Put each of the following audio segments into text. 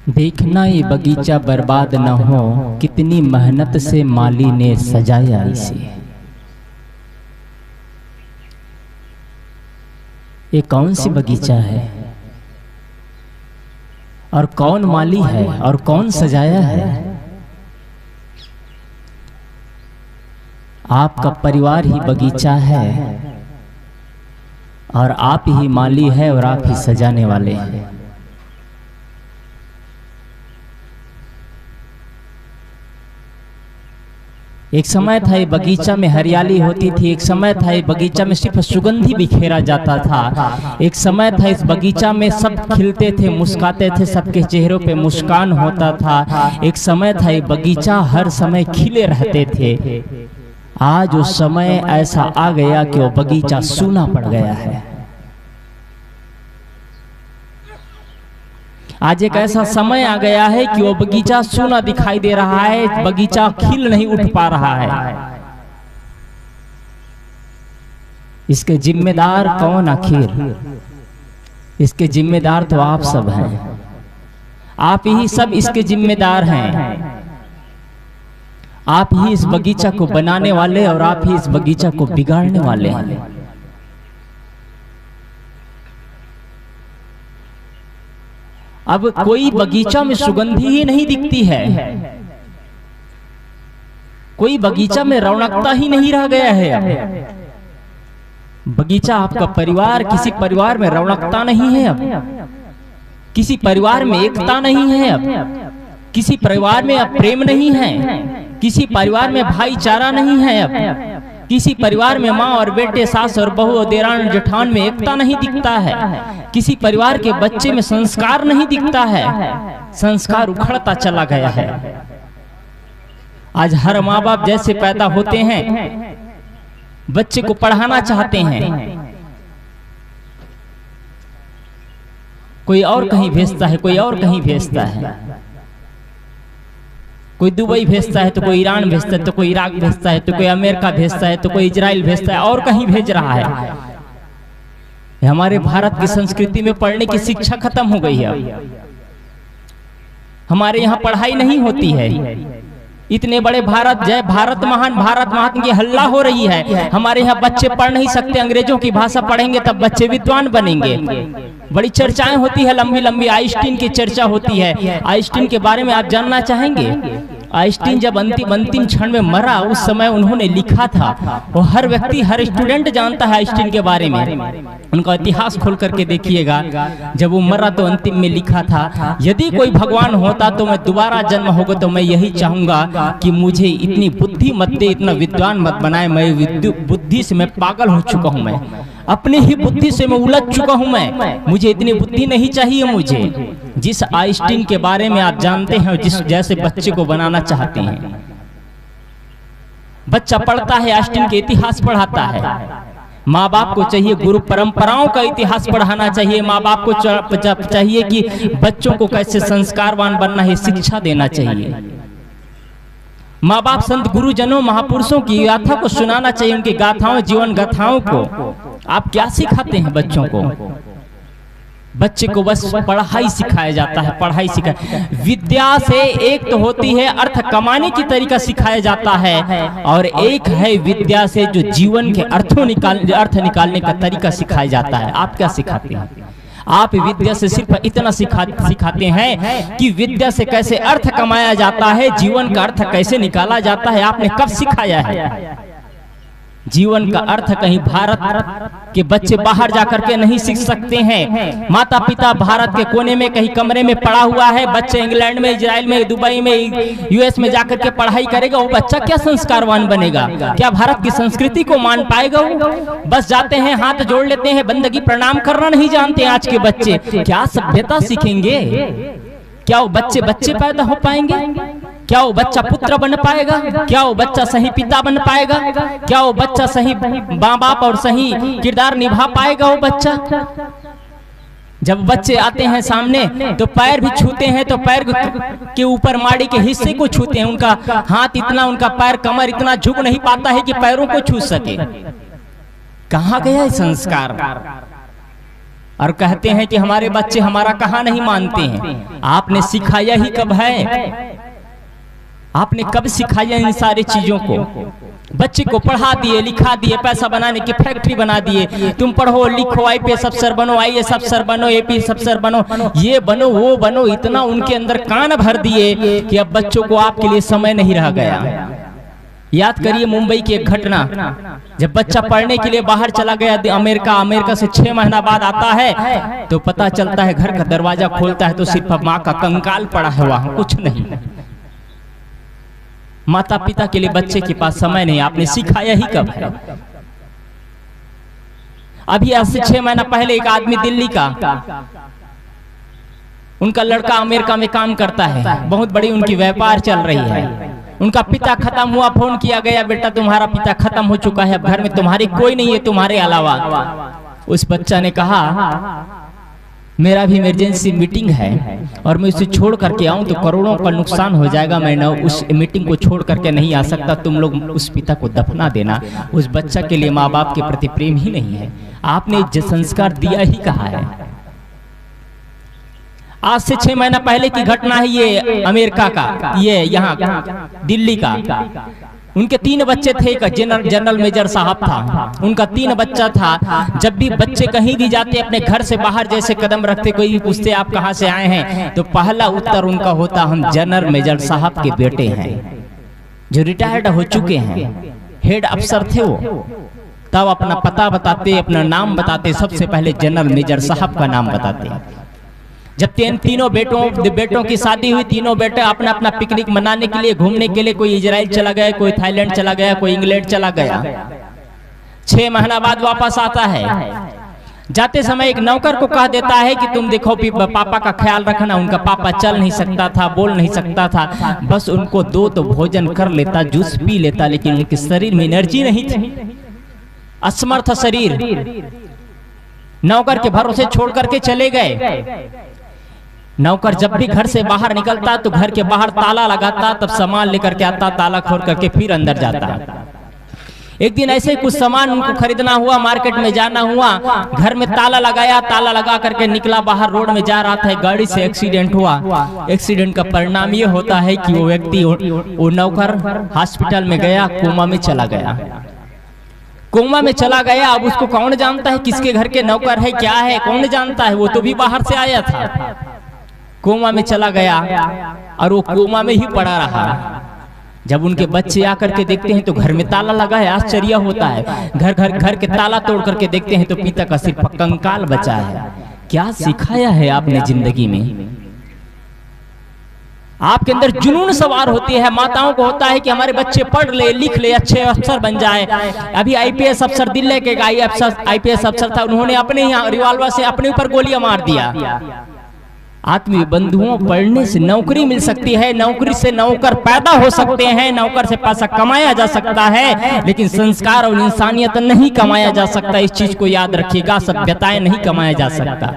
देखना ये बगीचा बर्बाद न हो, कितनी मेहनत से माली ने सजाया इसे। ये कौन सी बगीचा है और कौन माली है और कौन सजाया है? आपका परिवार ही बगीचा है और आप ही माली है और आप ही सजाने वाले हैं। एक समय था ये बगीचा में हरियाली होती थी, एक समय था ये बगीचा में सिर्फ सुगंध ही बिखेरा जाता था, एक समय था इस बगीचा में सब खिलते थे, मुस्कुराते थे, सबके चेहरों पे मुस्कान होता था। एक समय था ये बगीचा हर समय खिले रहते थे। आज वो समय ऐसा आ गया कि वो बगीचा सूना पड़ गया है। आज एक ऐसा समय आ गया है कि वो बगीचा सूना दिखाई दे रहा है, बगीचा खिल नहीं उठ पा रहा है। इसके जिम्मेदार कौन? आखिर इसके जिम्मेदार तो आप सब हैं, आप ही सब इसके जिम्मेदार हैं। आप ही इस बगीचा को बनाने वाले और आप ही इस बगीचा को बिगाड़ने वाले हैं। अब कोई बगीचा में सुगंधी ही नहीं दिखती है, कोई बगीचा में रौनकता ही नहीं रह गया है। अब बगीचा आपका परिवार, किसी परिवार में रौनकता नहीं है, अब किसी परिवार में एकता नहीं है, अब किसी परिवार में अब प्रेम नहीं है, किसी परिवार में भाईचारा नहीं है, अब किसी परिवार में माँ और बेटे, सास और बहू, देरान जेठान में एकता नहीं दिखता है, किसी परिवार के बच्चे में संस्कार नहीं दिखता है, संस्कार उखड़ता चला गया है। आज हर माँ बाप जैसे पैदा होते हैं बच्चे को पढ़ाना चाहते हैं, कोई और कहीं भेजता है, कोई और कहीं भेजता है, कोई दुबई भेजता है तो कोई ईरान भेजता है, तो कोई इराक भेजता है, तो कोई अमेरिका भेजता है, तो कोई इजराइल भेजता है, और कहीं भेज रहा है। हमारे भारत की संस्कृति में पढ़ने की शिक्षा खत्म हो गई है। हमारे यहाँ पढ़ाई नहीं होती है। इतने बड़े भारत, जय भारत महान, भारत महान की हल्ला हो रही है, हमारे यहाँ बच्चे पढ़ नहीं सकते। अंग्रेजों की भाषा पढ़ेंगे तब बच्चे विद्वान बनेंगे। बड़ी चर्चाएं होती है, लंबी लंबी आइंस्टीन की चर्चा होती है। आइंस्टीन के बारे में आप जानना चाहेंगे? आइंस्टीन जब अंतिम क्षण में मरा, उस समय उन्होंने लिखा था, वो हर व्यक्ति, हर स्टूडेंट जानता है आइंस्टीन के बारे में। उनका इतिहास खोल करके देखिएगा, जब वो मरा तो अंतिम में लिखा था, यदि कोई भगवान होता तो मैं दोबारा जन्म होगा तो मैं यही चाहूंगा कि मुझे इतनी बुद्धि मत दे, इतना विद्वान मत बनाए, मैं बुद्धि से मैं पागल हो चुका हूं, मैं अपनी ही बुद्धि से मैं उलझ चुका हूं, मैं मुझे इतनी बुद्धि नहीं चाहिए मुझे। जिस आइंस्टीन के बारे में आप जानते हैं, जिस जैसे बच्चे को बनाना चाहते हैं, बच्चा पढ़ता है आइंस्टीन के इतिहास पढ़ाता है। माँ बाप को चाहिए गुरु परंपराओं का इतिहास पढ़ाना चाहिए, माँ बाप को चाहिए कि बच्चों को कैसे संस्कारवान बनना है शिक्षा देना चाहिए। माँ बाप संत गुरुजनों महापुरुषों की गाथा को सुनाना चाहिए, उनकी गाथाओं, जीवन गाथाओं को। आप क्या सिखाते हैं बच्चों को? बच्चे को बस पढ़ाई सिखाया जाता है, पढ़ाई सिखाया। विद्या से एक तो होती है अर्थ कमाने की तरीका सिखाया जाता है, और एक है विद्या से जो जीवन के अर्थ निकालने का तरीका सिखाया जाता है। आप क्या सिखाते हैं? आप विद्या से सिर्फ इतना सिखाते हैं कि विद्या से कैसे अर्थ कमाया जाता है, जीवन का अर्थ कैसे निकाला जाता है। आपने कब सिखाया है? जीवन का अर्थ कहीं भारत के बच्चे बाहर जाकर के नहीं सीख सकते हैं। माता पिता भारत के कोने में कहीं कमरे में पड़ा हुआ है, बच्चे इंग्लैंड में, इजराइल में, दुबई में, यूएस में जाकर के पढ़ाई करेगा, वो बच्चा क्या संस्कारवान बनेगा? क्या भारत की संस्कृति को मान पाएगा वो? बस जाते हैं, हाथ जोड़ लेते हैं, बंदगी प्रणाम करना नहीं जानते आज के बच्चे। क्या सभ्यता सीखेंगे? क्या वो बच्चे पैदा हो पाएंगे? क्या वो बच्चा पुत्र बन पाएगा? क्या वो बच्चा सही पिता बन पाएगा? क्या वो बच्चा सही माँ बाप और सही किरदार निभा पाएगा? वो बच्चा, जब बच्चे आते हैं सामने तो पैर भी छूते हैं, तो पैर के ऊपर माड़ी के हिस्से को छूते हैं। उनका हाथ इतना, उनका पैर, कमर इतना झुक नहीं पाता है कि पैरों को छू सके। कहाँ गया है संस्कार? और कहते हैं कि हमारे बच्चे हमारा कहाँ नहीं मानते हैं। आपने सिखाया ही कब है? आपने कब सिखाया इन सारी चीजों को? बच्चे को पढ़ा दिए, लिखा दिए, पैसा बनाने की फैक्ट्री बना दिए। तुम पढ़ो लिखो, आईपीएस अफसर बनो, आईएएस अफसर बनो, एपीएस अफसर बनो, ये बनो वो बनो, इतना उनके अंदर कान भर दिए कि अब बच्चों को आपके लिए समय नहीं रह गया। याद करिए मुंबई की एक घटना, जब बच्चा पढ़ने के लिए बाहर चला गया अमेरिका से 6 महीना बाद आता है तो पता चलता है घर का दरवाजा खोलता है तो सिर्फ माँ का कंकाल पड़ा है, वहां कुछ नहीं। माता पिता के लिए बच्चे के पास समय नहीं। आपने सिखाया ही कब है? अभी आज से 6 महीना पहले एक आदमी दिल्ली का, उनका लड़का अमेरिका में काम करता है, बहुत बड़ी उनकी व्यापार चल रही है। उनका पिता खत्म हुआ, फोन किया गया, बेटा तुम्हारा पिता खत्म हो चुका है, अब घर में तुम्हारी कोई नहीं है तुम्हारे अलावा। उस बच्चा ने कहा मेरा भी इमरजेंसी मीटिंग है और मैं उसे छोड़ करके आऊं तो करोड़ों का नुकसान हो जाएगा, मैं न उस मीटिंग को छोड़ करके नहीं आ सकता, तुम लोग उस पिता को दफना देना। उस बच्चा के लिए माँ बाप के प्रति प्रेम ही नहीं है। आपने जो संस्कार दिया ही कहा है। आज से 6 महीना पहले की घटना है ये अमेरिका का, ये यहाँ दिल्ली का। उनके 3 बच्चे थे, एक जनरल मेजर साहब था, उनका 3 बच्चा था। जब भी बच्चे कहीं भी जाते अपने घर से बाहर जैसे कदम रखते, कोई भी पूछते आप कहाँ से आए हैं, तो पहला उत्तर उनका होता हम जनरल मेजर साहब के बेटे हैं, जो रिटायर्ड हो चुके हैं, हेड अफसर थे वो। तब अपना पता बताते, अपना नाम बताते, सबसे पहले जनरल मेजर साहब का नाम बताते। जब तीनों बेटों की शादी हुई, तीनों बेटे अपना अपना पिकनिक मनाने के लिए, घूमने के लिए, कोई इजराइल चला गया, कोई थाईलैंड चला गया, कोई इंग्लैंड चला गया। 6 महीना बाद वापस आता है। जाते समय एक नौकर को कह देता है कि तुम देखो पापा का ख्याल रखना। उनका पापा चल नहीं सकता था, बोल नहीं सकता था, बस उनको 2 तो भोजन कर लेता, जूस पी लेता, लेकिन उनके शरीर में एनर्जी नहीं थी, असमर्थ शरीर। नौकर के भरोसे छोड़ करके चले गए। नौकर जब भी घर से बाहर निकलता तो घर के बाहर ताला लगाता, तब सामान लेकर के आता, ताला खोल करके फिर अंदर जाता। एक दिन ऐसे ही कुछ सामान उनको खरीदना हुआ, मार्केट में जाना हुआ, घर में ताला लगाया, ताला लगा करके निकला बाहर, रोड में जा रहा था, गाड़ी से एक्सीडेंट हुआ। एक्सीडेंट का परिणाम ये होता है कि वो व्यक्ति, वो नौकर हॉस्पिटल में गया, कोमा में चला गया। कोमा में चला गया। अब उसको कौन जानता है किसके घर के नौकर है, क्या है, कौन जानता है? वो तो भी बाहर से आया था। कोमा में चला गया और वो कोमा में ही पड़ा रहा। जब उनके बच्चे आकर के देखते हैं तो घर में ताला लगा है, आश्चर्य होता है। घर के ताला तोड़ करके देखते हैं तो पिता का सिर्फ कंकाल बचा है। क्या सिखाया है आपने जिंदगी में? आपके अंदर जुनून सवार होती है। माताओं को होता है कि हमारे बच्चे पढ़ ले, लिख ले, अच्छे अफसर बन जाए। अभी आईपीएस अफसर, दिल्ली के आईपीएस अफसर था, उन्होंने अपने यहाँ रिवॉल्वर से अपने ऊपर गोलियां मार दिया। आत्मीय बंधुओं, पढ़ने से नौकरी मिल सकती है, नौकरी से नौकर पैदा हो सकते हैं, नौकर से पैसा कमाया जा सकता है, लेकिन संस्कार और इंसानियत नहीं कमाया जा सकता। इस चीज को याद रखिएगा, सभ्यताएं नहीं कमाया जा सकता।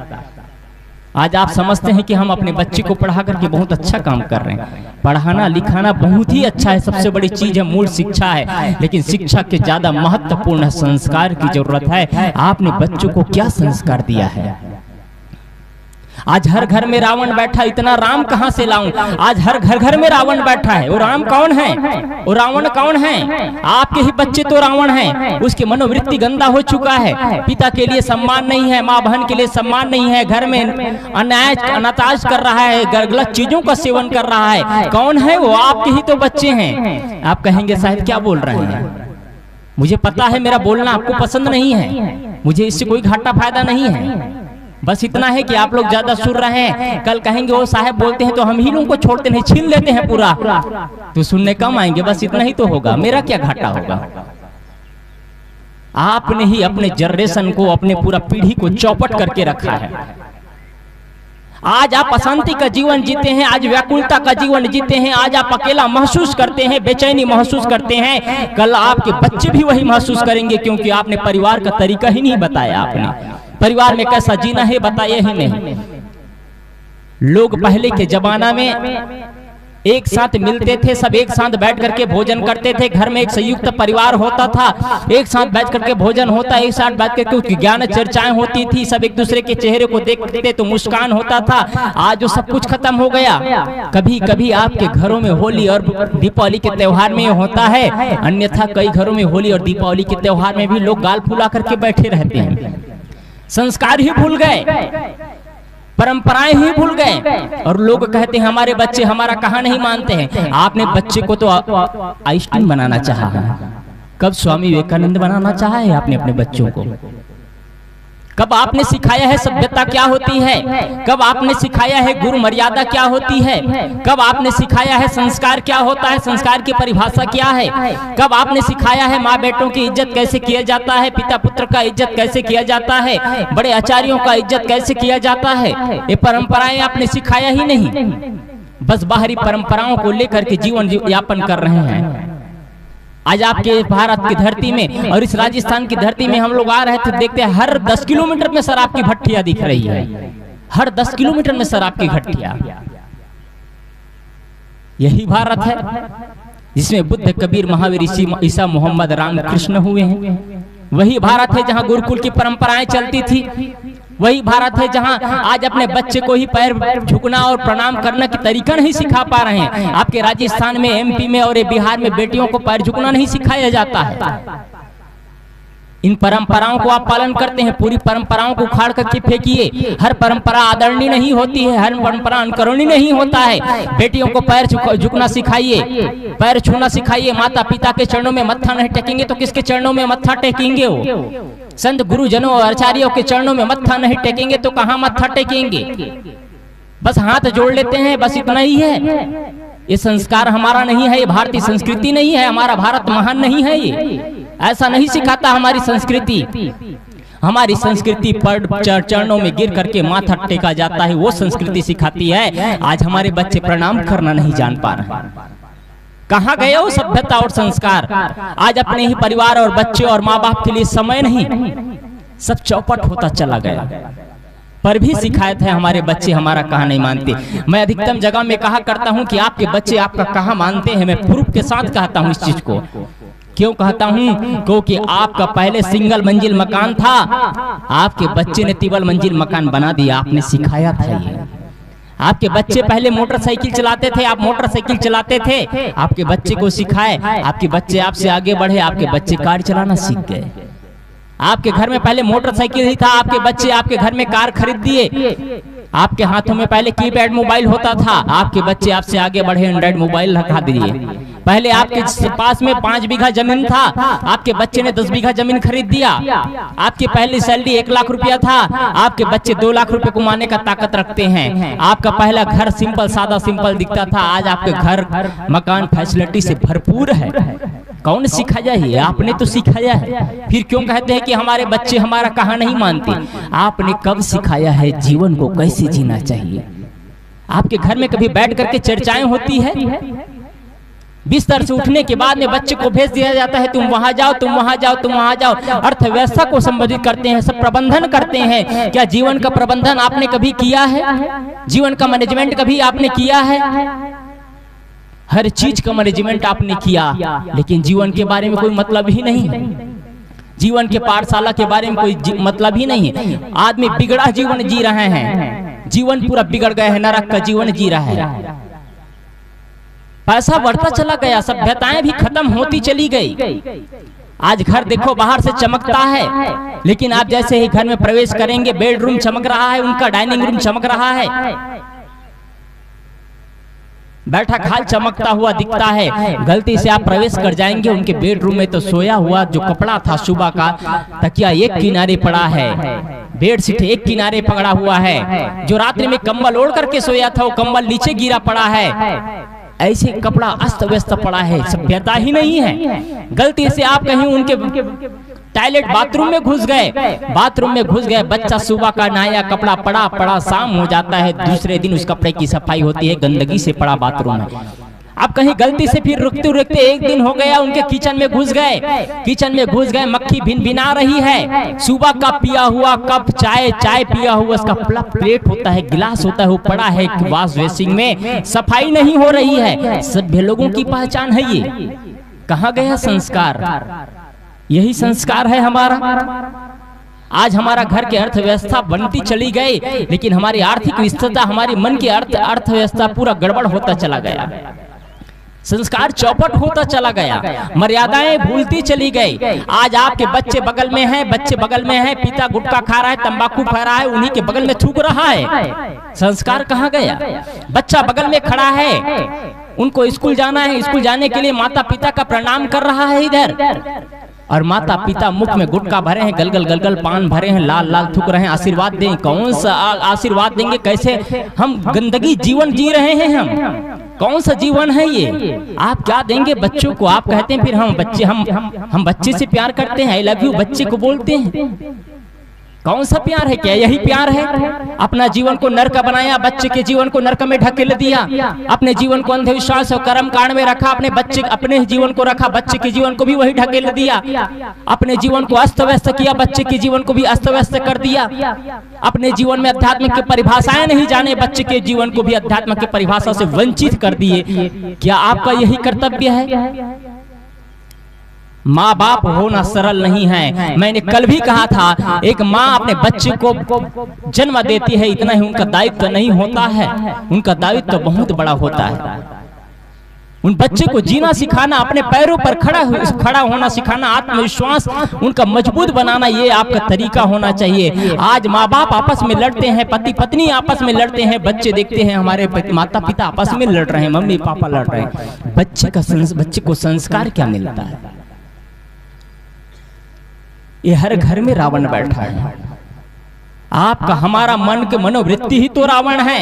आज आप समझते हैं कि हम अपने बच्चे को पढ़ा करके बहुत अच्छा काम कर रहे हैं। पढ़ाना लिखाना बहुत ही अच्छा है, सबसे बड़ी चीज है, मूल शिक्षा है, लेकिन शिक्षा के ज्यादा महत्वपूर्ण संस्कार की जरूरत है। आपने बच्चों को क्या संस्कार दिया है? आज हर घर में रावण बैठा, इतना राम कहां से लाऊं? आज हर घर में रावण बैठा है। वो राम कौन है? वो रावण कौन है? आपके ही बच्चे तो रावण हैं। उसकी मनोवृत्ति गंदा हो चुका है। पिता के लिए सम्मान नहीं है, माँ बहन के लिए सम्मान नहीं है, घर में अनाचार कर रहा है, गलत चीजों का सेवन कर रहा है। कौन है वो? आपके ही तो बच्चे हैं। आप कहेंगे शायद क्या बोल रहे हैं, मुझे पता है मेरा बोलना आपको पसंद नहीं है, मुझे इससे कोई घाटा फायदा नहीं है, बस इतना है कि आप लोग ज्यादा सुन रहे हैं। कल कहेंगे वो साहब बोलते हैं तो हम ही लोगों को छोड़ते नहीं, छीन लेते हैं पूरा, तो सुनने कम आएंगे। बस इतना ही तो होगा, मेरा क्या घाटा होगा? आपने ही अपने जनरेशन को, अपने पूरा पीढ़ी को चौपट करके रखा है। आज आप अशांति का जीवन जीते हैं, आज व्याकुलता का जीवन जीते हैं, आज आप अकेला महसूस करते हैं, बेचैनी महसूस करते हैं। कल आपके बच्चे भी वही महसूस करेंगे, क्योंकि आपने परिवार का तरीका ही नहीं बताया। आपने परिवार में कैसा जीना है बताया ही नहीं। लोग पहले के जमाना में एक साथ मिलते थे, सब एक साथ बैठ करके भोजन करते थे, घर में एक संयुक्त परिवार होता था, एक साथ बैठ करके भोजन होता, एक साथ बैठ करके ज्ञान चर्चाएं होती थी, सब एक दूसरे के चेहरे को देखते तो मुस्कान होता था। आज वो सब कुछ खत्म हो गया। कभी कभी आपके घरों में होली और दीपावली के त्योहार में होता है, अन्यथा कई घरों में होली और दीपावली के त्योहार में भी लोग गाल फुला करके बैठे रहते हैं। संस्कार ही भूल गए, परंपराएं ही भूल गए, और लोग कहते हैं हमारे बच्चे हमारा कहाँ नहीं मानते हैं। आपने बच्चे को तो आइंस्टाइन बनाना चाहा है, कब स्वामी विवेकानंद बनाना चाहा है आपने अपने बच्चों को? कब आपने सिखाया है सभ्यता क्या होती है? कब आपने सिखाया है गुरु मर्यादा क्या होती है? कब आपने सिखाया है संस्कार क्या होता है, संस्कार की परिभाषा क्या है? कब आपने सिखाया है माँ बेटों की इज्जत कैसे किया जाता है, पिता पुत्र का इज्जत कैसे किया जाता है, बड़े आचार्यों का इज्जत कैसे किया जाता है? ये परंपराएं आपने सिखाया ही नहीं, बस बाहरी परंपराओं को लेकर के जीवन यापन कर रहे हैं। आज आपके भारत की धरती में और इस राजस्थान की धरती में हम लोग आ रहे थे, देखते हैं हर 10 किलोमीटर में शराब की भट्टियां दिख रही है, हर 10 किलोमीटर में शराब की भट्टियां। यही भारत है जिसमें बुद्ध, कबीर, महावीर, ईसा, मोहम्मद, राम, कृष्ण हुए हैं। वही भारत है जहां गुरुकुल की परंपराएं चलती थी। वही भारत है जहां आज अपने बच्चे को ही पैर झुकना और प्रणाम करने की तरीका नहीं सिखा पा रहे हैं। आपके राजस्थान में, एमपी में और बिहार में बेटियों को पैर झुकना नहीं सिखाया जाता है। इन परंपराओं को आप पालन करते हैं, पूरी परंपराओं को उखाड़ करके फेंकिए। हर परंपरा आदरणीय नहीं होती है, हर परंपरा अनुकरणीय नहीं होता है। बेटियों को पैर झुकना सिखाइए, पैर छूना सिखाइए। माता पिता के चरणों में मत्था नहीं टेकेंगे तो किसके चरणों में मत्था टेकेंगे? वो संत गुरुजनों और आचार्यों के चरणों में मत्था नहीं टेकेंगे तो कहाँ मत्था टेकेंगे? बस हाथ जोड़ लेते हैं, बस इतना ही है। ये संस्कार हमारा नहीं है, ये भारतीय संस्कृति नहीं है, हमारा भारत महान नहीं है। ये ऐसा नहीं सिखाता हमारी संस्कृति। हमारी संस्कृति पर चरणों में गिर करके माथा टेका जाता है, वो संस्कृति सिखाती है। आज हमारे बच्चे प्रणाम करना नहीं जान पा रहे। कहाँ गए वो सभ्यता और संस्कार? आज अपने ही परिवार और बच्चे और माँ बाप के लिए समय नहीं, सब चौपट होता चला गया। पर भी शिकायत है हमारे बच्चे हमारा कहाँ नहीं मानते। मैं अधिकतम जगह में कहा करता हूँ कि आपके बच्चे आपका कहाँ मानते हैं। मैं प्रूफ के साथ कहता हूँ इस चीज को। क्यों कहता हूँ? क्योंकि आपका पहले सिंगल मंजिल मकान था, आपके बच्चे ने तिबल मंजिल मकान बना दिया। आपने सिखाया था ये। आपके बच्चे पहले मोटरसाइकिल चलाते थे, आप मोटरसाइकिल चलाते थे, आपके बच्चे को सिखाए। आपके बच्चे आपसे आगे बढ़े, आपके बच्चे कार चलाना सीख गए। आपके घर में पहले मोटरसाइकिल ही था, आपके बच्चे आपके घर में कार खरीद दिए। आपके हाथों में पहले कीपैड मोबाइल होता था, आपके बच्चे आपसे आगे बढ़े, एंड्रॉइड मोबाइल रखा दिए। पहले आपके पास में 5 बीघा जमीन था, आपके बच्चे ने 10 बीघा जमीन खरीद दिया। आपकी पहली सैलरी 1 लाख रुपया था, आपके बच्चे 2 लाख रुपए कमाने का ताकत रखते हैं। आपका पहला घर सिंपल सादा सिंपल दिखता था, आज आपके घर मकान फैसिलिटी से भरपूर है। कौन सिखाया है? आपने तो सिखाया है। फिर क्यों कहते हैं कि हमारे बच्चे हमारा कहाँ नहीं मानते? आपने कब सिखाया है जीवन को कैसे जीना चाहिए? आपके घर में कभी बैठ करके चर्चाएं होती है? बिस्तर से उठने के बाद में बच्चे को भेज दिया जाता है, तुम वहां जाओ, तुम वहां जाओ, तुम वहां जाओ। अर्थव्यवस्था को संबोधित करते हैं, सब प्रबंधन करते हैं। क्या जीवन का प्रबंधन आपने कभी किया है? जीवन का मैनेजमेंट कभी आपने किया है? हर चीज का मैनेजमेंट आपने किया, लेकिन जीवन के बारे में कोई मतलब ही नहीं है। जीवन के पाठशाला के बारे में कोई मतलब ही नहीं है। आदमी बिगड़ा जीवन जी रहे हैं, जीवन पूरा बिगड़ गया है, नरक का जीवन जी रहा है। पैसा बढ़ता चला गया, सभ्यताएं भी खत्म होती चली गई। आज घर देखो बाहर से चमकता है, लेकिन आप जैसे ही घर में प्रवेश करेंगे, बेडरूम चमक रहा है, उनका डाइनिंग रूम चमक रहा है, बैठा खाल चमकता हुआ दिखता है। गलती से आप प्रवेश कर जाएंगे उनके बेडरूम में तो सोया हुआ जो कपड़ा था सुबह का, तकिया एक किनारे पड़ा है, बेडशीट एक किनारे पकड़ा हुआ है, जो रात्रि में कंबल ओढ़ करके सोया था वो कंबल नीचे गिरा पड़ा है। ऐसे कपड़ा अस्त व्यस्त पड़ा है, सभ्यता ही नहीं है। गलती से आप कहीं उनके टॉयलेट बाथरूम में घुस गए, बाथरूम में घुस गए, बच्चा सुबह का नया कपड़ा पड़ा शाम हो जाता है, दूसरे दिन उस कपड़े की सफाई होती है, गंदगी से पड़ा बाथरूम है। आप कहीं गलती से फिर रुकते रुकते एक दिन हो गया, उनके किचन में घुस गए, मक्खी भिनभिना रही है, सुबह का पिया हुआ कप चाय पिया हुआ उसका प्लेट होता है, गिलास होता है, वो पड़ा है वॉश बेसिन में, सफाई नहीं हो रही है। सभ्य लोगों की पहचान है ये। कहाँ गया संस्कार? यही संस्कार है हमारा। आज हमारा घर की अर्थव्यवस्था बनती चली गई, लेकिन हमारी आर्थिक स्थिरता, हमारी मन की अर्थव्यवस्था पूरा गड़बड़ होता चला गया, संस्कार चौपट होता चला गया, मर्यादाएं भूलती चली गई। आज आपके बच्चे बगल में हैं, पिता गुटखा खा रहा है, तंबाकू खा रहा है, उन्हीं के बगल में थूक रहा है। संस्कार कहाँ गया? बच्चा बगल में खड़ा है, उनको स्कूल जाना है, स्कूल जाने के लिए माता पिता का प्रणाम कर रहा है इधर, और माता पिता मुख में गुटखा भरे हैं, गलगल पान भरे हैं, लाल लाल थूक रहे हैं। आशीर्वाद दें, कौन सा आशीर्वाद देंगे? कैसे हम गंदगी जीवन जी रहे हैं, हम कौन सा जीवन है ये? आप क्या देंगे बच्चों को? आप कहते हैं फिर हम बच्चे से प्यार करते हैं, आई लव यू बच्चे को बोलते हैं। कौन सा प्यार है? क्या यही प्यार है? अपना जीवन को नरक बनाया, बच्चे के जीवन को नरक में ढकेल दिया, अपने जीवन को अंधविश्वास और कर्म कांड में रखा, अपने जीवन को रखा, बच्चे के जीवन को भी वही ढकेल दिया, अपने जीवन को अस्त व्यस्त किया, बच्चे के जीवन को भी अस्त व्यस्त कर दिया, अपने जीवन में अध्यात्म की परिभाषाएं नहीं जाने, बच्चे के जीवन को भी अध्यात्म की परिभाषा से वंचित कर दिए। क्या आपका यही कर्तव्य है? माँ बाप होना सरल नहीं है। मैंने कल भी कहा था, एक माँ अपने बच्चे को जन्म देती है, इतना ही उनका दायित्व नहीं होता है, उनका दायित्व बहुत बड़ा होता है। उन बच्चे को जीना सिखाना, अपने पैरों पर खड़ा होना सिखाना, आत्मविश्वास उनका मजबूत बनाना, ये आपका तरीका होना चाहिए। आज माँ बाप आपस में लड़ते हैं, पति पत्नी आपस में लड़ते हैं, बच्चे देखते हैं हमारे माता पिता आपस में लड़ रहे हैं, मम्मी पापा लड़ रहे हैं। बच्चे को संस्कार क्या मिलता है? ये हर घर में रावण बैठा है। आपका हमारा मन के मनोवृत्ति ही तो रावण है,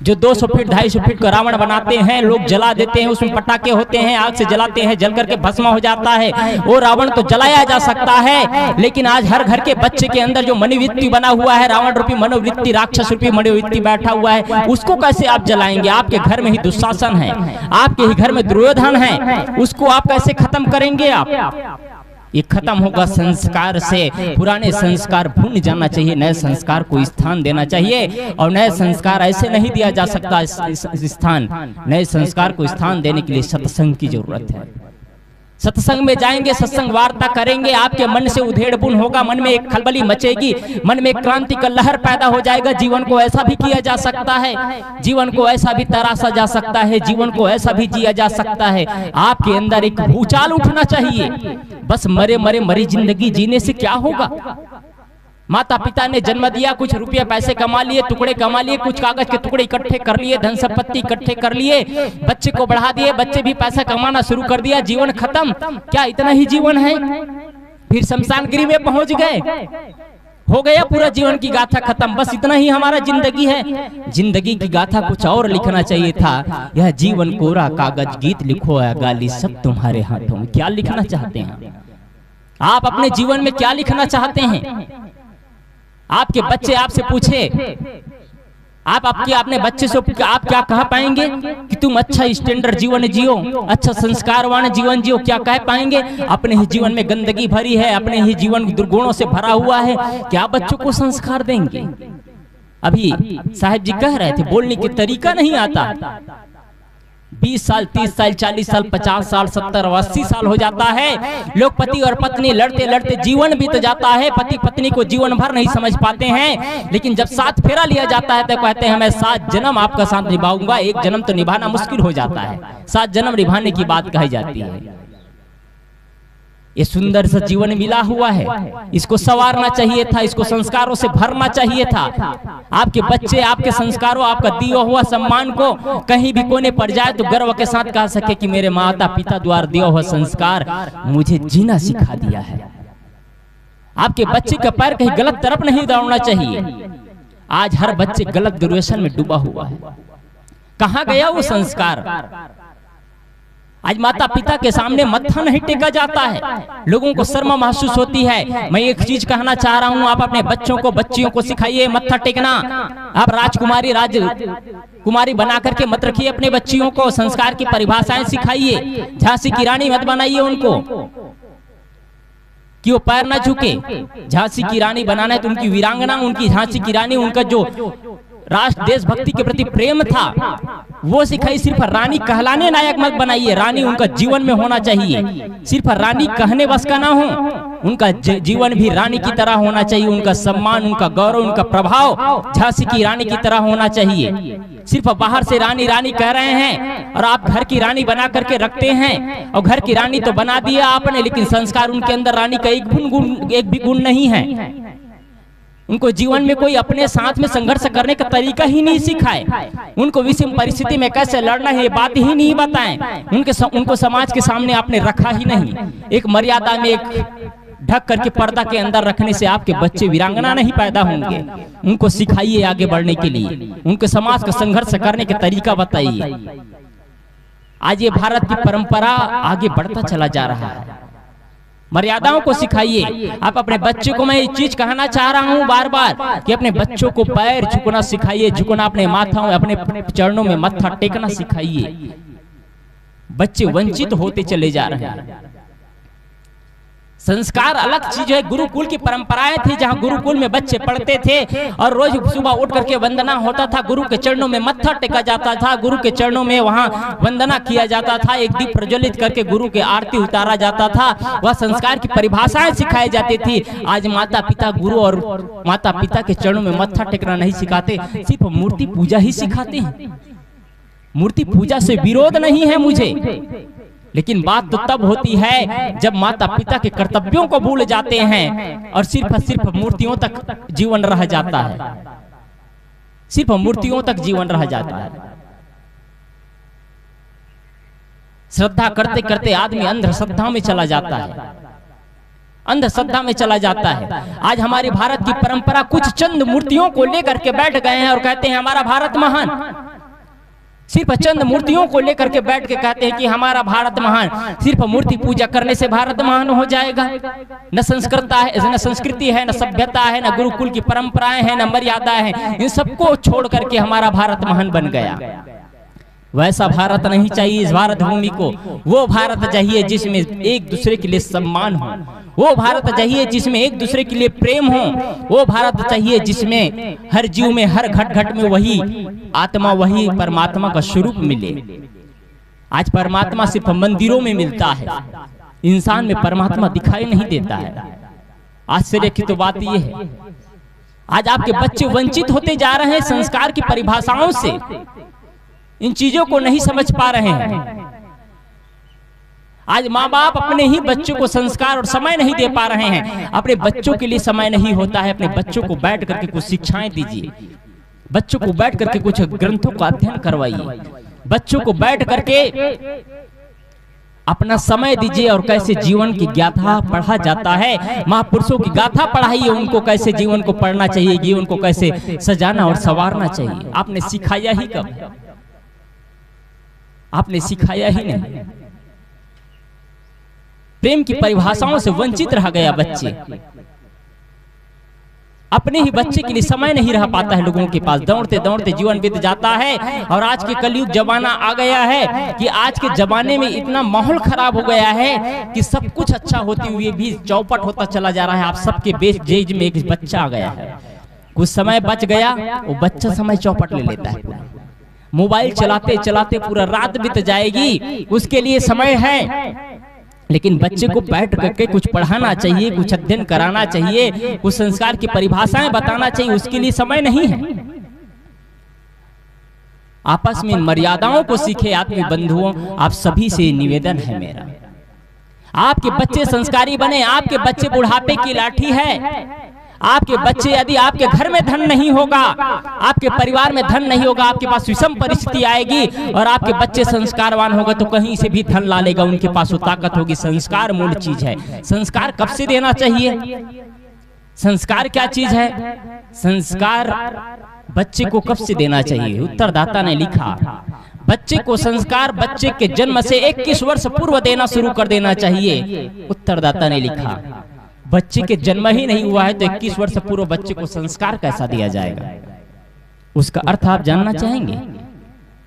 जो 200 फीट 250 फीट का रावण बनाते हैं, लोग जला देते हैं, उसमें पटाखे होते हैं, आग से जलाते हैं, जल करके भस्म हो जाता है। वो रावण तो जलाया जा सकता है, लेकिन आज हर घर के बच्चे के अंदर जो मनोवृत्ति बना हुआ है, रावण रूपी मनोवृत्ति, राक्षस रूपी मनोवृत्ति बैठा हुआ है, उसको कैसे आप जलाएंगे? आपके घर में ही दुशासन है, आपके ही घर में दुर्योधन है, उसको आप कैसे खत्म करेंगे? आप ये खत्म होगा संस्कार से। पुराने संस्कार भूल जाना चाहिए, नए संस्कार को स्थान देना चाहिए, और नए संस्कार ऐसे नहीं दिया जा सकता स्थान। नए संस्कार को स्थान देने के लिए सत्संग की जरूरत है। सत्संग में जाएंगे, सत्संग वार्ता करेंगे, आपके मन से उधेड़ बुन होगा, मन में एक खलबली मचेगी, मन में एक क्रांति का लहर पैदा हो जाएगा। जीवन को ऐसा भी किया जा सकता है, जीवन को ऐसा भी तराशा जा सकता है, जीवन को ऐसा भी जिया जा सकता है। आपके अंदर एक भूचाल उठना चाहिए। बस मरी जिंदगी जीने से क्या होगा? माता पिता ने जन्म दिया, कुछ रुपये पैसे कमा लिए, टुकड़े कमा लिए, कुछ कागज के टुकड़े इकट्ठे कर लिए, धन संपत्ति इकट्ठे कर लिए, बच्चे को बढ़ा दिए, बच्चे भी पैसा कमाना शुरू कर दिया, जीवन खत्म। क्या इतना ही जीवन है? फिर शमशान गृह में पहुंच गए, हो गया पूरा जीवन की गाथा खत्म। बस इतना ही हमारा जिंदगी है। जिंदगी की गाथा कुछ और लिखना चाहिए था। यह जीवन कोरा कागज, गीत लिखो या गाली सब तुम्हारे हाथों में। क्या लिखना चाहते हैं आप? अपने जीवन में क्या लिखना चाहते हैं? आपके बच्चे आपसे पूछे, आप अपने बच्चे से आप क्या कह पाएंगे कि तुम अच्छा स्टैंडर्ड जीवन जियो, अच्छा संस्कारवान जीवन जियो? क्या कह पाएंगे? अपने ही जीवन में गंदगी भरी है, अपने ही जीवन दुर्गुणों से भरा हुआ है, क्या बच्चों को संस्कार देंगे? अभी साहब जी कह रहे थे, बोलने के तरीका नहीं आता। 20 साल, 30 साल, 40 साल, 50 साल, 70 और 80 साल हो जाता है, लोग पति और पत्नी लड़ते लड़ते जीवन बीत जाता है, पति पत्नी को जीवन भर नहीं समझ पाते हैं। लेकिन जब 7 फेरा लिया जाता है तो कहते हैं मैं 7 जन्म आपका साथ निभाऊंगा। 1 जन्म तो निभाना मुश्किल हो जाता है, 7 जन्म निभाने की बात कही जाती है। ये सुंदर सा जीवन मिला हुआ है, इसको संवारना चाहिए था, इसको संस्कारों से भरना चाहिए था। आपके बच्चे आपके संस्कारों, आपका दिया हुआ सम्मान को कहीं भी कोने पड़ जाए तो गर्व के साथ कह सके कि मेरे माता पिता द्वारा दिया हुआ संस्कार मुझे जीना सिखा दिया है। आपके बच्चे का पैर कहीं गलत तरफ नहीं दौड़ना चाहिए। आज हर बच्चे गलत दुर्व्यसन में डूबा हुआ है। कहाँ गया वो संस्कार? आज माता पिता के सामने मत्था नहीं टेका जाता है, लोगों को शर्म महसूस होती है। मैं एक चीज कहना चाह रहा हूं, आप अपने बच्चों को बच्चियों को सिखाइए मत्था टेकना। आप राजकुमारी बना करके मत रखिए अपने बच्चियों को, संस्कार की परिभाषाएं सिखाइए। झांसी की रानी मत बनाइए उनको कि वो पैर ना झुके। झांसी की रानी बनाना है तो उनकी वीरांगना, उनकी झांसी की रानी, उनका जो राष्ट्र देशभक्ति के प्रति प्रेम था वो सिखाई। सिर्फ रानी कहलाने लायक मत बनाइए, रानी उनका जीवन में होना चाहिए। सिर्फ रानी कहने बस का ना हो, उनका जीवन भी रानी की तरह होना चाहिए। उनका सम्मान, उनका गौरव, उनका प्रभाव झांसी की रानी की तरह होना चाहिए। सिर्फ बाहर से रानी रानी कह रहे हैं और आप घर की रानी बना करके रखते हैं, और घर की रानी तो बना दिया आपने, लेकिन संस्कार उनके अंदर रानी का एक भी गुण नहीं है। उनको जीवन में कोई अपने साथ में संघर्ष करने का तरीका ही नहीं सिखाए, उनको विषम परिस्थिति में कैसे लड़ना है ये बात ही नहीं बताएं। उनको समाज के सामने आपने रखा ही नहीं। एक मर्यादा में, एक ढक करके पर्दा के अंदर रखने से आपके बच्चे वीरांगना नहीं पैदा होंगे। उनको सिखाइए आगे बढ़ने के लिए, उनके समाज का संघर्ष करने का तरीका बताइए। आज ये भारत की परंपरा आगे बढ़ता चला जा रहा है, मर्यादाओं को सिखाइए। आप अपने बच्चे को, मैं ये चीज कहना चाह रहा हूं बार बार कि अपने बच्चों को पैर झुकना सिखाइए, झुकना अपने माथाओं अपने चरणों में मत्था टेकना सिखाइए। बच्चे वंचित होते चले जा रहे हैं। संस्कार अलग चीज है। गुरुकुल की परंपराएं थी, जहां गुरुकुल में बच्चे पढ़ते थे और रोज सुबह उठ करके वंदना होता था, गुरु के चरणों में मत्था टेका जाता था, गुरु के चरणों में वहां वंदना किया जाता था, एक दीप प्रज्वलित करके गुरु के आरती उतारा जाता था। वह संस्कार की परिभाषाएं सिखाई जाती थी। आज माता पिता गुरु और माता पिता के चरणों में मत्था टेकना नहीं सिखाते, सिर्फ मूर्ति पूजा ही सिखाते हैं। मूर्ति पूजा से विरोध नहीं है मुझे, लेकिन बात तो तब होती है जब माता पिता के कर्तव्यों को भूल जाते हैं और सिर्फ मूर्तियों तक जीवन रह जाता है, सिर्फ मूर्तियों तक जीवन रह जाता है। श्रद्धा करते करते आदमी अंधश्रद्धा में चला जाता है, अंधश्रद्धा में चला जाता है। आज हमारी भारत की परंपरा कुछ चंद मूर्तियों को लेकर के बैठ गए हैं और कहते हैं हमारा भारत महान। सिर्फ चंद मूर्तियों को लेकर के बैठ के कहते हैं कि हमारा भारत महान। सिर्फ मूर्ति पूजा करने से भारत महान हो जाएगा? न संस्कृति है, न सभ्यता है, न गुरुकुल की परंपराएं हैं, न मर्यादा है। इन सबको छोड़ करके हमारा भारत महान बन गया। वैसा भारत नहीं चाहिए इस भारत भूमि को। वो भारत चाहिए जिसमें एक दूसरे के लिए सम्मान हो, वो भारत चाहिए जिसमें एक दूसरे के लिए प्रेम हो, वो भारत चाहिए जिसमें हर जीव में, हर घट घट में वही आत्मा, वही परमात्मा का स्वरूप मिले। आज परमात्मा सिर्फ मंदिरों में मिलता है, इंसान में परमात्मा दिखाई नहीं देता है। आश्चर्य की तो बात यह है, आज आपके बच्चे वंचित होते जा रहे हैं संस्कार की परिभाषाओं से, इन चीजों को नहीं समझ पा रहे हैं। आज माँ बाप अपने ही बच्चों को संस्कार और समय नहीं दे पा रहे हैं। अपने बच्चों के लिए समय नहीं होता है। अपने बच्चों को बैठ करके कुछ शिक्षाएं दीजिए, बच्चों को बैठ करके कुछ ग्रंथों का अध्ययन करवाइए, बच्चों को बैठ करके अपना समय दीजिए और कैसे जीवन की गाथा पढ़ा जाता है, महापुरुषों की गाथा पढ़ाइए, उनको कैसे जीवन को पढ़ना चाहिए, जीवन को कैसे सजाना और संवारना चाहिए। आपने सिखाया ही कब? आपने सिखाया ही नहीं। प्रेम की परिभाषाओं से वंचित रह गया बच्चे। अपने ही बच्चे के लिए समय नहीं रह पाता है लोगों के पास। दौड़ते दौड़ते जीवन बीत जाता है। और आज के कलयुग जमाना आ गया है कि आज के जमाने में इतना माहौल खराब हो गया है कि सब कुछ अच्छा होते हुए भी चौपट होता चला जा रहा है। आप सबके बेज में एक बच्चा आ गया है, कुछ समय बच गया, वो बच्चा समय चौपट ले लेता है। मोबाइल चलाते चलाते पूरा रात बीत जाएगी, उसके लिए समय है, लेकिन बच्चे को बैठ करके कुछ पढ़ाना चाहिए, कुछ अध्ययन कराना चाहिए, कुछ संस्कार की परिभाषाएं बताना चाहिए, उसके लिए समय नहीं है। आपस में मर्यादाओं को सीखे। आत्मीय बंधुओं, आप सभी से निवेदन है मेरा, आपके बच्चे संस्कारी बने। आपके बच्चे बुढ़ापे की लाठी है। आपके बच्चे, यदि आपके घर में धन नहीं होगा, आपके परिवार में धन नहीं होगा, आपके पास विषम परिस्थिति आएगी, और आपके बच्चे संस्कारवान होगा तो कहीं से भी धन ला लेगा, उनके पास वो ताकत होगी। संस्कार मूल चीज है। संस्कार कब से देना चाहिए? संस्कार क्या चीज है? संस्कार बच्चे को कब से देना चाहिए? उत्तरदाता ने लिखा, बच्चे को संस्कार बच्चे के जन्म से 21 वर्ष पूर्व देना शुरू कर देना चाहिए। उत्तरदाता ने लिखा बच्चे के जन्म ही नहीं हुआ है तो 21 वर्ष पूर्व बच्चे को संस्कार कैसा दिया जाएगा? उसका अर्थ आप जानना चाहेंगे?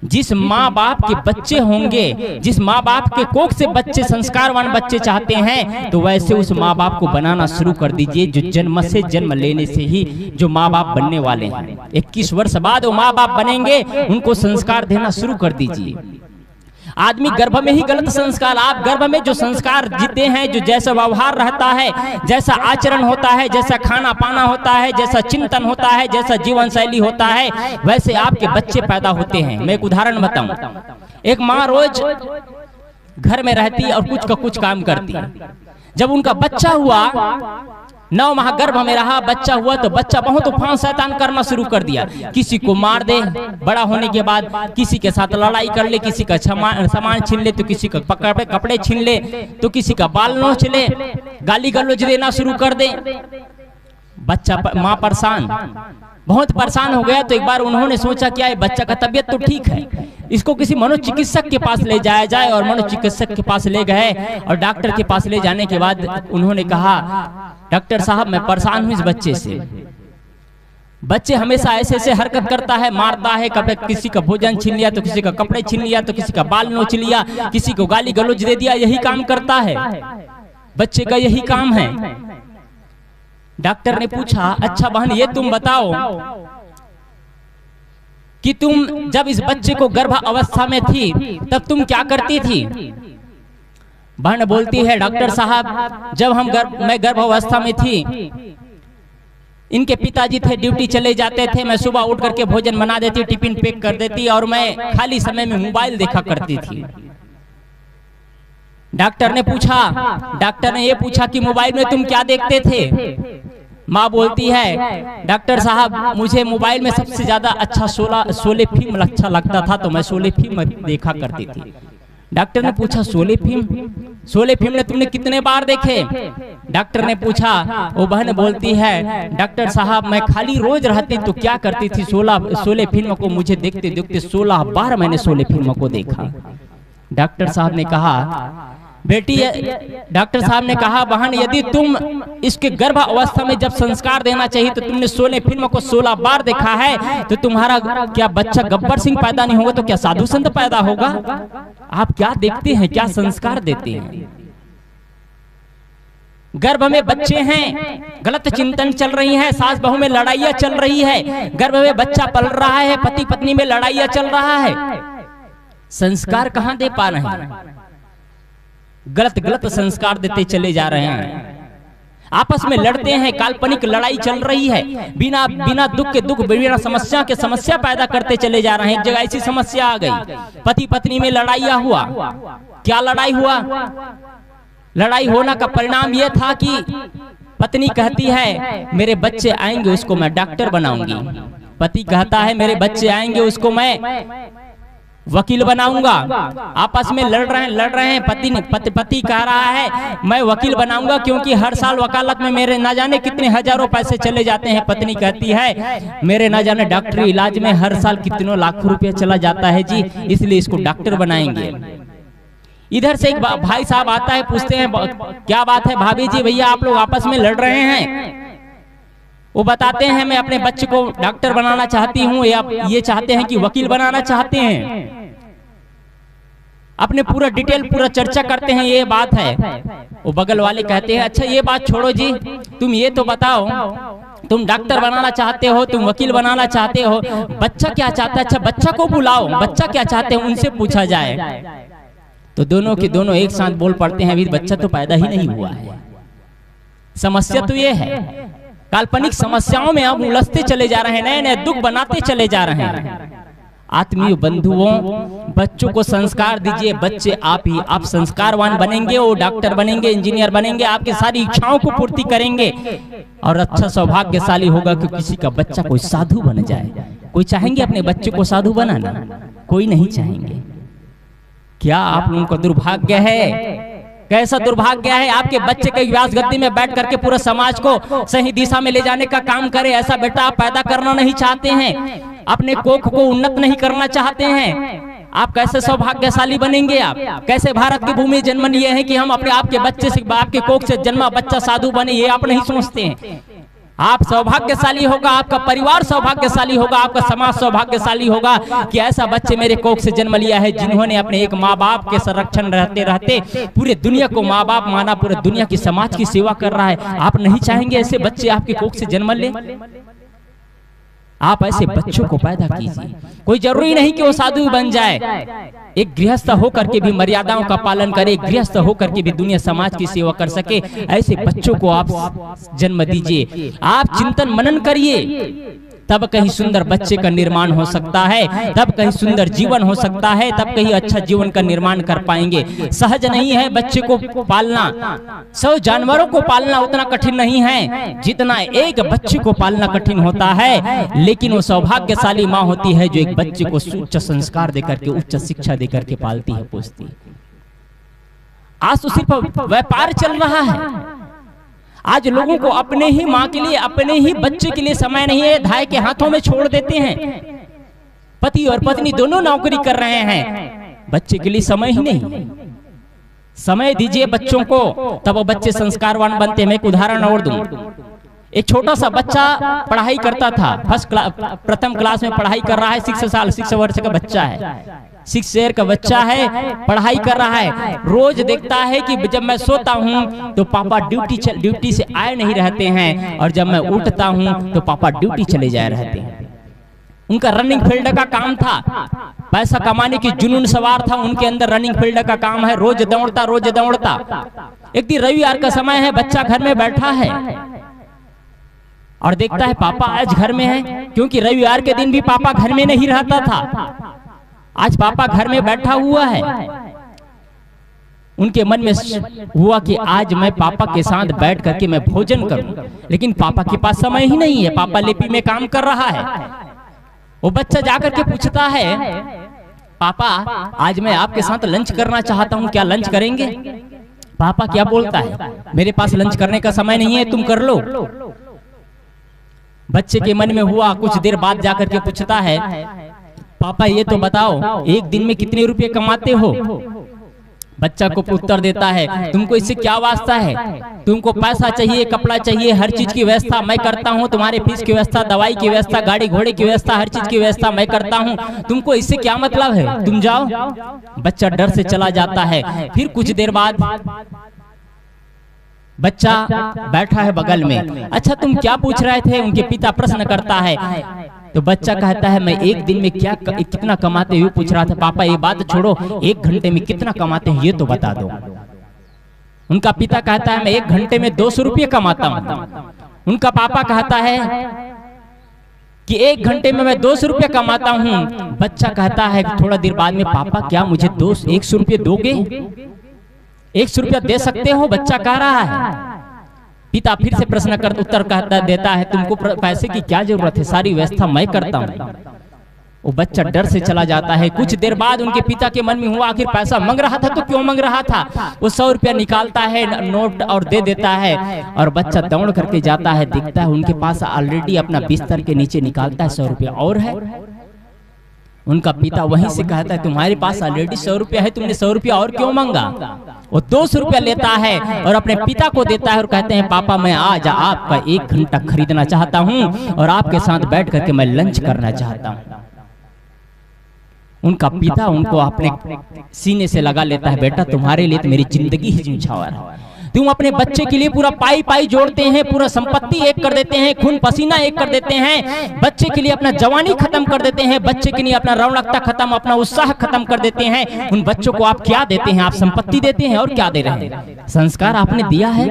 जिस माँ बाप के बच्चे होंगे, जिस माँ बाप के कोख से बच्चे संस्कारवान बच्चे चाहते हैं, तो वैसे उस माँ बाप को बनाना शुरू कर दीजिए जो जन्म से, जन्म लेने से ही जो माँ बाप बनने वाले हैं। 21 वर्ष बाद वो माँ बाप बनेंगे, उनको संस्कार देना शुरू कर दीजिए। आदमी गर्भ में ही गलत संस्कार, आप गर्भ में जो संस्कार जीते हैं, जो जैसा व्यवहार रहता है, जैसा आचरण होता है, जैसा खाना पाना होता है, जैसा चिंतन होता है, जैसा जीवन शैली होता है, वैसे आपके बच्चे पैदा होते हैं। मैं एक उदाहरण बताऊं। एक माँ रोज घर में रहती और कुछ का कुछ काम करती। जब उनका बच्चा हुआ, 9 माह गर्भ में रहा, बच्चा हुआ तो बच्चा बहुत तूफान शैतान करना शुरू कर दिया। किसी को मार दे, बड़ा होने के बाद किसी के साथ लड़ाई कर ले, किसी का सामान छीन ले, तो किसी का कपड़े छीन ले, तो किसी का बाल नोच ले, गाली गलौज देना शुरू कर दे। बच्चा माँ परेशान, बहुत परेशान हो गया। तो एक बार उन्होंने सोचा क्या है, बच्चा का तबीयत तो ठीक है, इसको किसी मनोचिकित्सक के पास ले जाया जाए। और मनोचिकित्सक के पास ले गए और डॉक्टर के पास ले जाने के बाद उन्होंने कहा, डॉक्टर साहब मैं परेशान हूँ इस बच्चे से। बच्चे हमेशा ऐसे ऐसे हरकत करता है, मारता है, कभी किसी का भोजन छीन लिया, तो किसी का कपड़े छीन लिया, तो किसी का बाल नोच लिया, किसी को गाली गलौज दे दिया। यही काम करता है, बच्चे का यही काम है। डॉक्टर ने पूछा, अच्छा बहन ये तुम बताओ कि तुम जब इस बच्चे को गर्भ अवस्था में थी तब तुम क्या करती थी? बहन बोलती है, डॉक्टर साहब जब मैं गर्भ अवस्था में थी, इनके पिताजी थे, ड्यूटी चले जाते थे, मैं सुबह उठ करके भोजन बना देती, टिफिन पैक कर देती और मैं खाली समय में मोबाइल देखा करती थी। डॉक्टर ने ये पूछा कि मोबाइल में तुम क्या देखते थे? माँ बोलती है, डॉक्टर साहब मुझे मोबाइल में सबसे ज्यादा अच्छा शोले फिल्म अच्छा लगता था, तो मैं शोले फिल्म देखा करती थी। डॉक्टर ने पूछा, शोले फिल्म ने तुमने कितने बार देखे? डॉक्टर ने पूछा। वो बहन बोलती है, डॉक्टर साहब मैं खाली रोज रहती तो क्या करती थी, शोले फिल्म को मुझे देखते देखते 16 बार मैंने शोले फिल्म को देखा। डॉक्टर साहब ने कहा, बेटी, डॉक्टर साहब ने कहा, बहन यदि तुम इसके गर्भ अवस्था में जब संस्कार देना चाहिए तो तुमने शोले फिल्म को 16 बार देखा है, तो तुम्हारा क्या बच्चा गब्बर सिंह पैदा नहीं होगा तो क्या साधु संत पैदा होगा? आप क्या देखते हैं, क्या संस्कार देते हैं? गर्भ में बच्चे हैं, गलत चिंतन चल रही है, सास बहू में लड़ाइयां चल रही है, गर्भ में बच्चा पल रहा है, पति पत्नी में लड़ाइयां चल रहा है, संस्कार कहां दे पा रहे हैं? गलत संस्कार देते चले जा रहे हैं। आपस में लड़ते हैं, काल्पनिक लड़ाई चल रही है, बिना दुख के दुख, बिना समस्या के समस्या पैदा करते चले जा रहे हैं। एक जगह ऐसी समस्या आ गई, पति पत्नी में लड़ाइयाँ हुआ। क्या लड़ाई हुआ? लड़ाई होने का परिणाम यह था कि पत्नी कहती है, मेरे बच्चे आएंगे उसको मैं डॉक्टर बनाऊंगी। पति कहता है, मेरे बच्चे आएंगे उसको मैं वकील बनाऊंगा। आपस में लड़ रहे हैं। पति कह रहा है, मैं वकील बनाऊंगा क्योंकि हर साल वकालत में मेरे न जाने कितने हजारों पैसे चले जाते हैं। पत्नी कहती है, मेरे न जाने डॉक्टरी इलाज में हर साल कितनों लाखों रुपया चला जाता है जी, इसलिए इसको डॉक्टर बनाएंगे। इधर से एक भाई साहब आता है, पूछते हैं, क्या बात है भाभी जी, भैया आप लोग आपस में लड़ रहे हैं? वो बताते हैं, मैं अपने बच्चे को डॉक्टर बनाना चाहती हूँ, या ये चाहते हैं कि वकील बनाना चाहते हैं। अपने पूरा डिटेल पूरा चर्चा करते हैं, ये बात है। वो बगल वाले कहते हैं, अच्छा ये बात छोड़ो जी, तुम ये तो बताओ, तुम डॉक्टर बनाना चाहते हो, तुम वकील बनाना चाहते हो, बच्चा क्या चाहता है? अच्छा बच्चा को बुलाओ, बच्चा क्या चाहते हैं उनसे पूछा जाए। तो दोनों के दोनों एक साथ बोल पड़ते हैं, अभी बच्चा तो पैदा ही नहीं हुआ है। समस्या तो ये है, काल्पनिक समस्याओं में अब उलझते चले जा रहे हैं, नए नए दुख बनाते चले जा रहे हैं। आत्मीय बंधुओं, बच्चों को संस्कार दीजिए। बच्चे आप संस्कारवान बनेंगे, वो डॉक्टर बनेंगे, इंजीनियर बनेंगे, आपकी सारी इच्छाओं को पूर्ति करेंगे और अच्छा सौभाग्यशाली होगा कि किसी का बच्चा कोई साधु बन जाए। कोई चाहेंगे अपने बच्चे को साधु बनाना? कोई नहीं चाहेंगे। क्या आप लोगों का दुर्भाग्य है? कैसा दुर्भाग्य है, आपके बच्चे के व्यास गद्दी में बैठ करके पूरे समाज को सही दिशा में ले जाने का काम करे। ऐसा बेटा आप पैदा करना नहीं चाहते हैं, अपने कोख को उन्नत नहीं करना चाहते हैं। आप कैसे सौभाग्यशाली बनेंगे? आप कैसे भारत की भूमि जन्म लिए हैं कि हम अपने आपके बच्चे से, आपके कोख से जन्मा बच्चा साधु बने? ये आप नहीं सोचते हैं। आप सौभाग्यशाली होगा, आपका परिवार सौभाग्यशाली होगा, आपका समाज सौभाग्यशाली होगा कि ऐसा बच्चे मेरे कोख से जन्म लिया है जिन्होंने अपने एक माँ बाप के संरक्षण रहते रहते पूरे दुनिया को माँ बाप माना, पूरे दुनिया की समाज की सेवा कर रहा है। आप नहीं चाहेंगे ऐसे बच्चे आपके कोख से जन्म ले? आप ऐसे बच्चों को पैदा कीजिए। कोई जरूरी नहीं कि वो साधु बन जाए, एक गृहस्थ होकर के भी मर्यादाओं का पालन करे, गृहस्थ होकर के भी दुनिया समाज की सेवा कर सके, ऐसे बच्चों को आप जन्म दीजिए। आप चिंतन मनन करिए, तब कहीं सुंदर बच्चे का निर्माण हो सकता है, तब कहीं सुंदर जीवन हो सकता है, तब कहीं अच्छा जीवन का निर्माण कर पाएंगे। सहज नहीं है बच्चे को पालना, 100 जानवरों को पालना उतना कठिन नहीं है जितना एक बच्चे को पालना कठिन होता है। लेकिन वो सौभाग्यशाली माँ होती है जो एक बच्चे को उच्च संस्कार देकर के, उच्च शिक्षा देकर के पालती है, पोसती है। आज तो सिर्फ व्यापार चल रहा है। आज लोगों को अपने ही माँ के लिए, अपने ही बच्चे के लिए समय नहीं है, धाय के हाथों में छोड़ देते हैं। पति और पत्नी दोनों नौकरी कर रहे हैं, बच्चे के लिए समय ही नहीं। समय दीजिए बच्चों को, तब वो बच्चे संस्कारवान बनते हैं। मैं एक उदाहरण और दूं। एक छोटा सा बच्चा पढ़ाई करता था, प्रथम क्लास में पढ़ाई कर रहा है, 6 वर्ष का बच्चा है, 6 ईयर का बच्चा है, पढ़ाई कर रहा है। रोज देखता है कि जब मैं सोता हूँ तो पापा ड्यूटी से आए नहीं रहते हैं, और जब मैं उठता हूँ तो पापा ड्यूटी चले जाए रहते हैं। उनका रनिंग फील्ड का काम था, पैसा कमाने की जुनून सवार था उनके अंदर, रनिंग फील्ड का काम है, रोज दौड़ता रोज दौड़ता। एक दिन रविवार का समय है, बच्चा घर में बैठा है और देखता है पापा आज घर में है, क्योंकि रविवार के दिन भी पापा घर में नहीं रहता था। आज पापा घर में बैठा हुआ है। उनके मन में हुआ कि आज मैं पापा के साथ बैठ करके मैं भोजन करूं, लेकिन पापा के पास समय ही नहीं है, पापा लिपि में काम कर रहा है। वो बच्चा जाकर के पूछता है, पापा आज मैं आपके साथ लंच करना चाहता हूं, क्या लंच करेंगे? पापा क्या बोलता है, मेरे पास लंच करने का समय नहीं है, तुम कर लो। बच्चे के मन में हुआ, कुछ देर बाद जाकर के पूछता है, पापा ये तो बताओ एक दिन में कितने रुपए कमाते हो? बच्चा को उत्तर देता है, तुमको इससे क्या वास्ता है? तुमको पैसा चाहिए, कपड़ा चाहिए, हर चीज की व्यवस्था मैं करता हूँ, तुम्हारे फीस की व्यवस्था, दवाई की व्यवस्था, गाड़ी घोड़े की व्यवस्था, हर चीज की व्यवस्था मैं करता हूँ, तुमको इससे क्या मतलब है? तुम जाओ। बच्चा डर से चला जाता है। फिर कुछ देर बाद बच्चा बैठा है बगल में, अच्छा तुम क्या पूछ रहे थे? उनके पिता प्रश्न करता है। तो बच्चा कहता है, मैं एक दिन में कितना कमाते हुए पूछ रहा था। पापा ये बात छोड़ो, 1 घंटे में कितना कमाते हैं ये तो बता दो। उनका पिता कहता है, मैं 1 घंटे में 200 रुपये कमाता हूँ। उनका पापा कहता है कि 1 घंटे में मैं 200 रुपये कमाता हूँ। बच्चा कहता है थोड़ा देर बाद में, पापा क्या मुझे 100 रुपये दोगे? 100 रुपया दे सकते हो? बच्चा कह रहा है। पिता फिर से प्रश्न कर उत्तर कहता देता है, तुमको पैसे की क्या जरूरत है, सारी व्यवस्था मैं करता हूँ। वो बच्चा डर से चला जाता है। कुछ देर बाद उनके पिता के मन में हुआ, आखिर पैसा मांग रहा था तो क्यों मांग रहा था? वो 100 रुपया निकालता है नोट और दे देता है, और बच्चा दौड़ करके जाता है, दिखता है उनके पास ऑलरेडी अपना बिस्तर के नीचे निकालता है 100 रुपया और है। उनका पिता वहीं से कहता है, तुम्हारे पास ऑलरेडी 100 रुपया है, तुमने 100 रुपया और क्यों मांगा? वो 200 रुपया लेता है और अपने पिता को देता है और कहते हैं, पापा मैं आज आपका 1 घंटा खरीदना चाहता हूं और आपके साथ बैठ करके मैं लंच करना चाहता हूं। उनका पिता उनको अपने सीने से लगा लेता है, बेटा तुम्हारे लिए तो मेरी जिंदगी ही न्यौछावर है। तुम अपने बच्चे के लिए पूरा पाई जोड़ते हैं, पूरा संपत्ति एक कर देते हैं, खून पसीना एक कर देते हैं, बच्चे के लिए अपना जवानी खत्म कर देते हैं, बच्चे के लिए अपना रौनकता खत्म, अपना उत्साह खत्म कर देते हैं। उन बच्चों को आप क्या देते हैं? आप संपत्ति देते हैं और क्या दे रहे हैं? संस्कार आपने दिया है,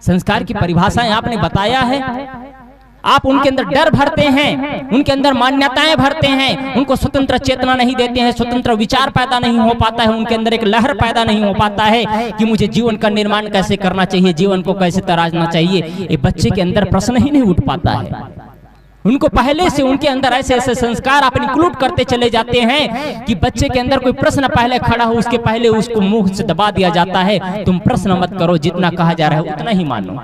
संस्कार की परिभाषाएं आपने बताया है। आप उनके अंदर डर भरते हैं, उनके अंदर मान्यताएं भरते हैं, उनको स्वतंत्र चेतना नहीं देते हैं, स्वतंत्र विचार पैदा नहीं हो पाता है, उनके अंदर एक लहर पैदा नहीं हो पाता है कि मुझे जीवन का निर्माण कैसे करना चाहिए, जीवन को कैसे तराशना चाहिए। ये बच्चे के अंदर प्रश्न ही नहीं उठ पाता है। उनको पहले से उनके अंदर ऐसे ऐसे संस्कार आप इंक्लूड करते चले जाते हैं कि बच्चे के अंदर कोई प्रश्न पहले खड़ा हो, उसके पहले उसको मुंह से दबा दिया जाता है, तुम प्रश्न मत करो, जितना कहा जा रहा है उतना ही मानो।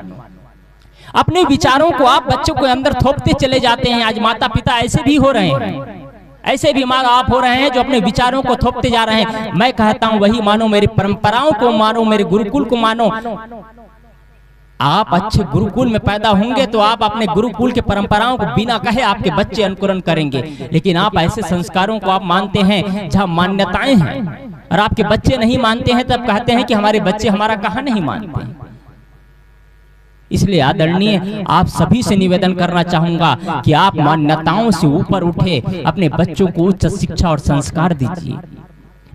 अपने विचारों को आप बच्चों के अंदर थोपते चले जाते हैं। आज माता पिता ऐसे भी हो रहे हैं, ऐसे भी माँ बाप हो रहे हैं जो अपने विचारों को थोपते जा रहे हैं। मैं कहता हूं वही मानो, मेरी परंपराओं को मानो, मेरे गुरुकुल को मानो। आप अच्छे गुरुकुल में पैदा होंगे तो आप अपने गुरुकुल के परंपराओं को बिना कहे आपके बच्चे अनुकरण करेंगे। लेकिन आप ऐसे संस्कारों को आप मानते हैं जहां मान्यताएं हैं और आपके बच्चे नहीं मानते हैं, तब कहते हैं कि हमारे बच्चे हमारा कहाँ नहीं मानते। इसलिए आदरणीय आप सभी से निवेदन करना चाहूंगा कि आप मान्यताओं से ऊपर उठे, अपने बच्चों को उच्च शिक्षा और संस्कार दीजिए।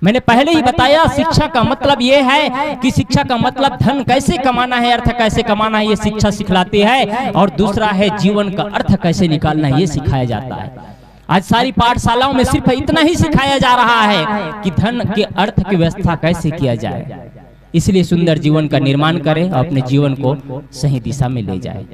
मैंने पहले ही बताया, शिक्षा का मतलब यह है कि शिक्षा का मतलब धन कैसे कमाना है, अर्थ कैसे कमाना है, ये शिक्षा सिखलाती है। और दूसरा है जीवन का अर्थ कैसे निकालना है, ये सिखाया जाता है। आज सारी पाठशालाओं में सिर्फ इतना ही सिखाया जा रहा है कि धन के अर्थ की व्यवस्था कैसे किया जाए। इसलिए सुंदर जीवन का निर्माण करें और अपने जीवन को सही दिशा में ले जाए।